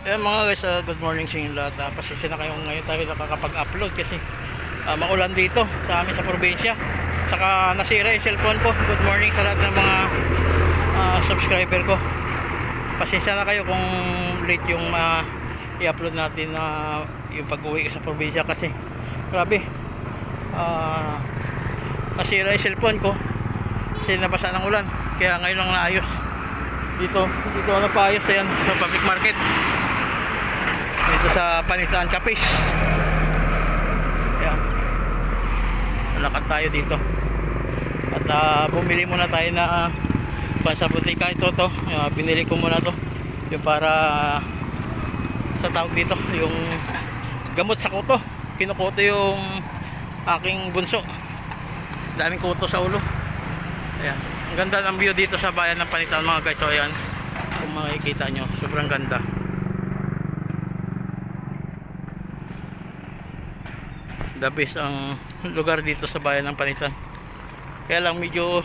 Ayan mga guys, good morning sa inyo lahat. Pasensya na kayo ngayon tayo nakakapag-upload kasi maulan dito sa amin sa probinsya. Saka nasira yung cellphone ko. Good morning sa lahat ng mga subscriber ko. Pasensya na kayo kung late yung i-upload natin na yung pag-uwi ko sa probinsya kasi grabe. Nasira yung cellphone ko kasi nabasa ng ulan. Kaya ngayon lang naayos. Dito na paayos yan sa public market. Dito sa Panitaan Capiz. Ayan. Lakad tayo dito. At bumili muna tayo na pansabutika ito to. Binili ko muna to. Yung para sa tawag dito, yung gamot sa kuto. Kinukuto yung aking bunso. Daming kuto sa ulo. Ayan. Ang ganda ng view dito sa bayan ng Panitaan mga guys. So ayan. Kung makikita nyo, sobrang ganda. The best ang lugar dito sa bayan ng Panitaan. Kaya lang medyo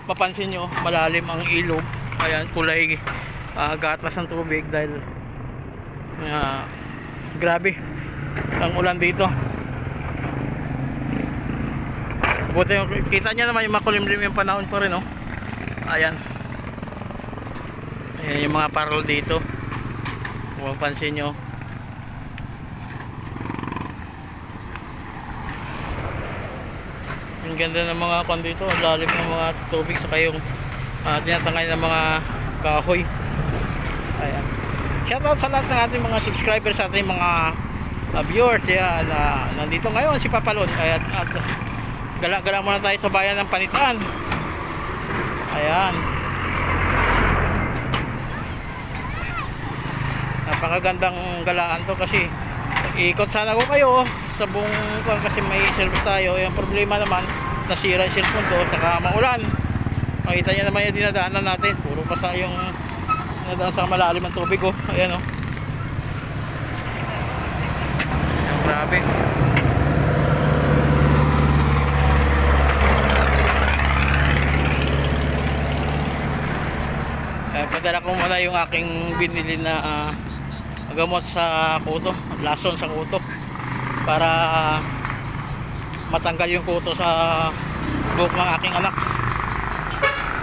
mapansin nyo malalim ang ilog. Ayan, kulay gatas ng tubig dahil grabe ang ulan dito. Buti yung kita nyo naman yung makulimlim yung panahon pa rin, oh. Ayan. Ayan yung mga parol dito. Kung mapansin nyo, ang ganda ng mga kwan dito, ang lalim ng mga tubig sa kayong tinatangay ng mga kahoy. Ayan. Shoutout sa lahat ng ating mga subscribers, sa ating mga viewers. Yan, nandito ngayon si Papalon. At gala-gala muna tayo sa bayan ng Panitaan. Ayan. Napakagandang galaan to kasi ikot sana ko kayo sa buong kwan kasi may service tayo. Yung problema naman, nasira yung cellphone ko saka maulan. Makita nyo naman yung dinadaanan natin, puro basa yung dinadaan sa malalim ng tubig, oh. Ayan, oh. Ayan, grabe. Padala ko muna yung aking binili na gamot sa kuto, lason sa kuto, para matanggal yung kuto sa buhok ng aking anak.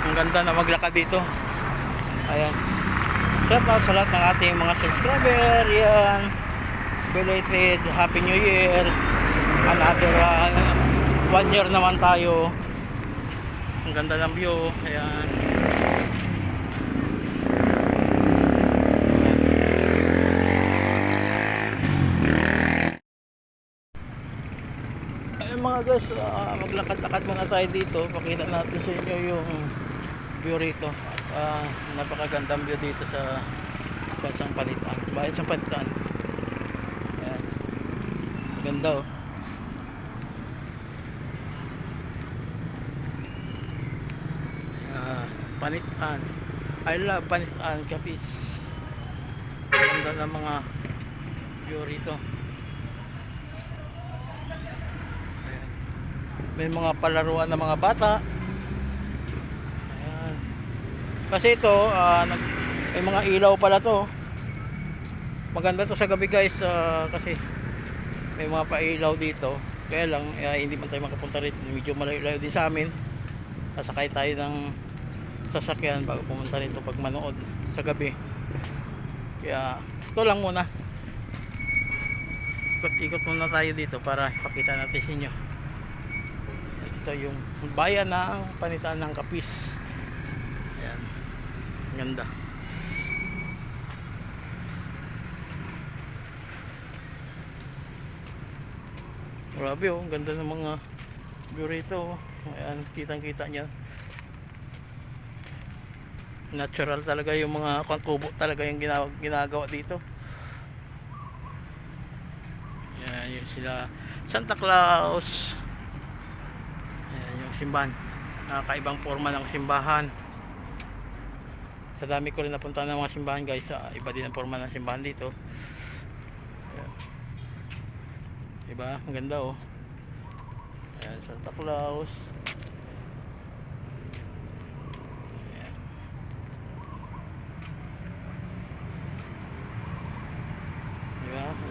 Ang ganda na maglakad dito. Ayan. Shout out sa lahat ng ating mga subscriber. Yan, belated Happy New Year. Another 1 year naman tayo. Ang ganda ng view. Ayan. Mga guys, maglakad-lakad muna tayo dito. Pakita natin sa inyo yung view rito. Napakagandang view dito sa bansang Panitaan, bayan sa Panitaan. Ayan. Ganda, oh. Panitaan, I love Panitaan Capiz. Ganda ng mga view rito. May mga palaruan ng mga bata. Ayan. Kasi ito may mga ilaw pala to. Maganda to sa gabi guys, kasi may mga pailaw dito. Kaya lang hindi man tayo makapunta rito, medyo malayo-layo din sa amin. Sasakay tayo ng sasakyan bago pumunta rito pag manood sa gabi. Kaya ito lang muna, ikot muna tayo dito para ipakita natin sa inyo. Ito yung bayan ng Panitaan ng Capiz. Ayan. Ganda. Grabe, oh. Ganda ng mga view rito, oh. Ayan, kitang-kita niya. Natural talaga yung mga kubo talaga yung ginagawa dito. Ayan, yun sila Santa Claus. Simbahan, kakaibang forma ng simbahan. Sa dami ko rin napunta ng mga simbahan guys, iba din ang forma ng simbahan dito. Ayan. Diba? Ang ganda, oh. Ayan, Santa Claus. Ayan.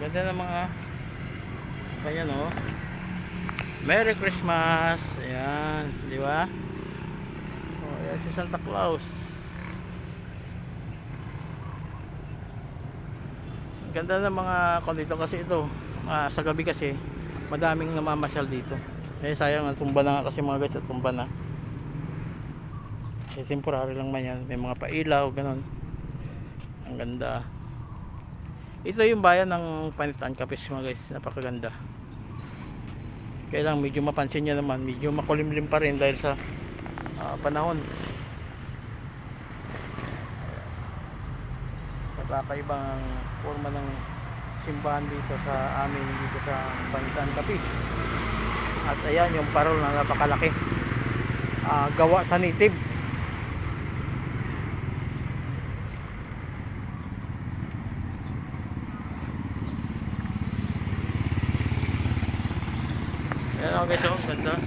Ganda ng mga ayan oh. Merry Christmas. Ayan, di ba? Oh, ayan si Santa Claus. Ganda ng mga kondito kasi ito. Sa gabi kasi madaming namamasyal dito. Eh sayang natumba na nga kasi mga guys, natumba na. Eh temporary lang man yan. May mga pailaw, ganun. Ang ganda. Ito yung bayan ng Panitan Capiz mga guys. Napakaganda. Kaya lang medyo mapansin nyo naman, medyo makulimlim pa rin dahil sa panahon. Kakaibang forma ng simbahan dito sa amin, dito sa Panitan Capiz. At ayan yung parol na napakalaki, gawa sa native. Ayan okay, so ganda,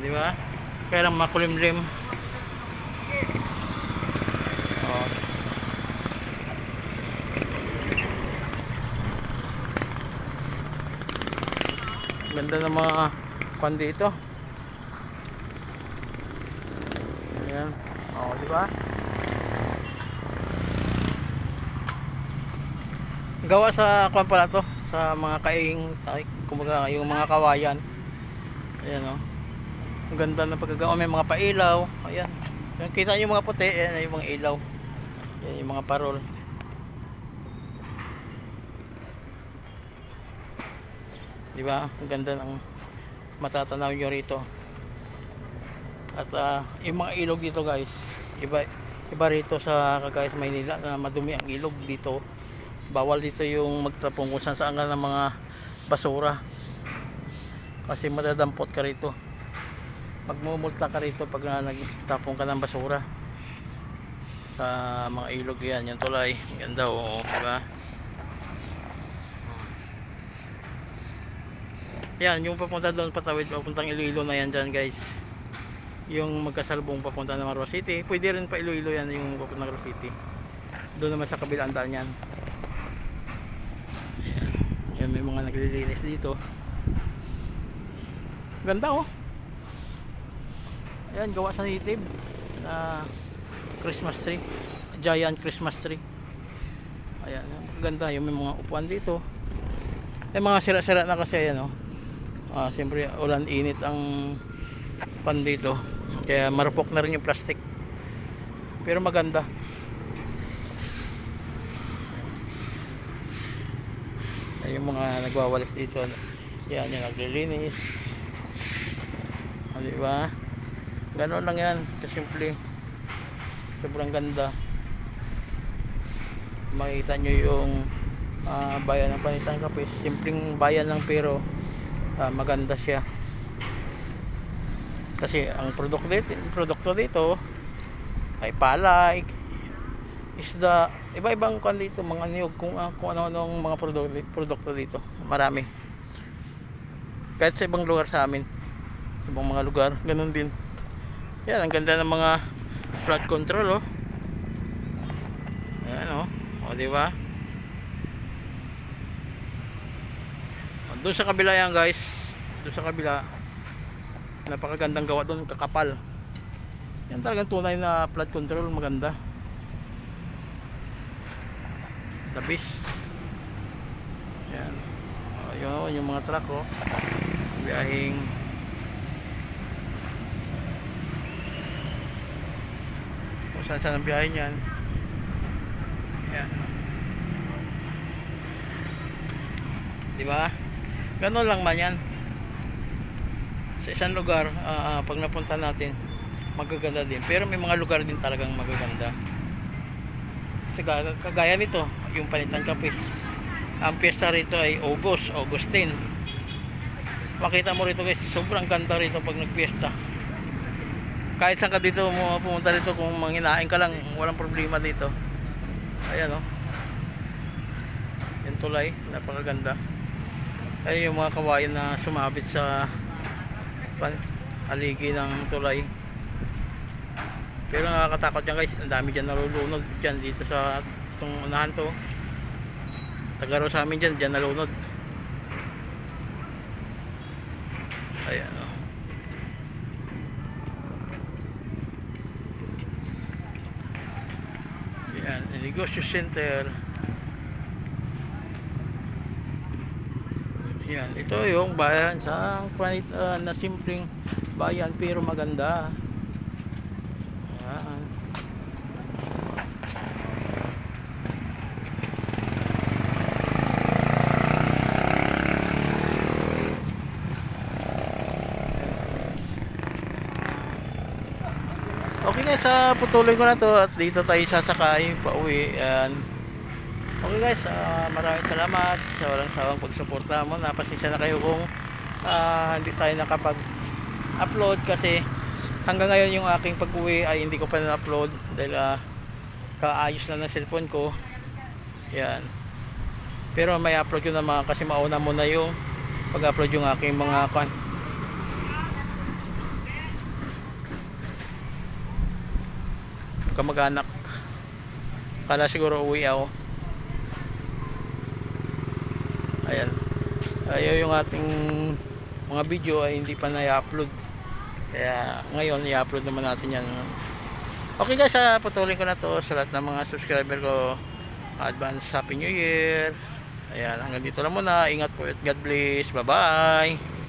diba? Kaya lang makulimlim. Ganda ng mga kwan dito. Ayan. O, diba? Gawa sa kwan pala to. Sa mga kaing, kumbaga yung mga kawayan. Ayan o. Ang ganda ng pagkagawa. May mga pailaw. Ayan. Kita nyo yung mga puti. Ayan yung mga ilaw. Ayan yung mga parol. Diba? Ang ganda ng matatanaw nyo rito. At yung mga ilog dito guys, iba rito sa Cagayan, Maynila na madumi ang ilog dito. Bawal dito yung magtapong kung saan ng mga basura. Kasi madadampot ka rito. Magmumulta ka rito pag nagtapong ka ng basura sa mga ilog. Yan, yung tulay. Ganda o, diba? Yan, yung papunta doon patawid, papuntang Iloilo na yan dyan guys. Yung magkasalubong papunta ng Marwa City. Pwede rin pa Iloilo yan, yung papunta ng Marwa City. Doon naman sa kabilang daan yan. Yan, may mga naglilinis dito. Ganda oh. Ayan, gawa sa native na Christmas tree. Giant Christmas tree. Ayan, ganda. Yung may mga upuan dito. May mga sira-sira na kasi ayan oh. Siyempre ulan init ang pan dito, kaya marupok na rin yung plastic, pero maganda. Ay, yung mga nagwawalis dito, yan yung naglilinis. Diba? Ganoon lang yan, kasimple. Sobrang ganda. Makita nyo yung bayan ng Panitan Capiz. Simpleng bayan lang pero maganda siya. Kasi ang produkto dito ay palay, isda, iba-ibang kan dito, mga niyog, kung ano-anong mga produkto dito. Marami. Kahit sa ibang lugar sa amin, ibang mga lugar, ganun din. Yan, ang ganda ng mga flood control oh. Ayan oh. O, diba? Doon sa kabila yan guys, doon sa kabila, napakagandang gawa doon, kakapal. Yan talagang tunay na flood control, maganda. Dabis. Yan. Yun, yung mga truck oh, biyahing kung saan saan ang biyahe niyan. Yan. Diba? Ganon lang man yan. Sa isang lugar, pag napunta natin, magaganda din. Pero may mga lugar din talagang magaganda. Kagaya nito, yung Panitan Capiz. Ang piyesta rito ay Augustine. Makita mo rito guys, sobrang ganda rito pag nagpiyesta. Kahit saan ka dito pumunta dito, kung manghinain ka lang, walang problema dito. Ayan o. Yung tulay, napakaganda. Ay yung mga kawayan na sumabit sa haligi ng tulay. Pero nakakatakot yan guys, ang dami dyan nalulunod dyan dito sa itong unahan to. Taga sa amin dyan, dyan nalunod. Ayan o. Ayan, negosyo center. Ayan, ito yung bayan sa na simpleng bayan pero maganda. Ayan. Okay guys, putuloy ko na to at dito tayo sasakay pauwi. Ayan. Okay guys, maraming salamat sa walang sawang pagsuporta mo. Napasensya na kayo kung hindi tayo nakapag-upload kasi hanggang ngayon yung aking pag-uwi ay hindi ko pa na-upload dahil kaayos lang ng cellphone ko. Yan. Pero may upload ko naman kasi mauna muna yung pag-upload yung aking mga kamag-anak. Kala siguro uwi ako. Ayan. Ayaw yung ating mga video ay hindi pa na-upload. Kaya ngayon i-upload naman natin yan. Okay guys, patuloy ko na to sa lahat ng mga subscriber ko. Advance Happy New Year. Ayan, hanggang dito lang muna. Ingat po at God bless. Bye bye.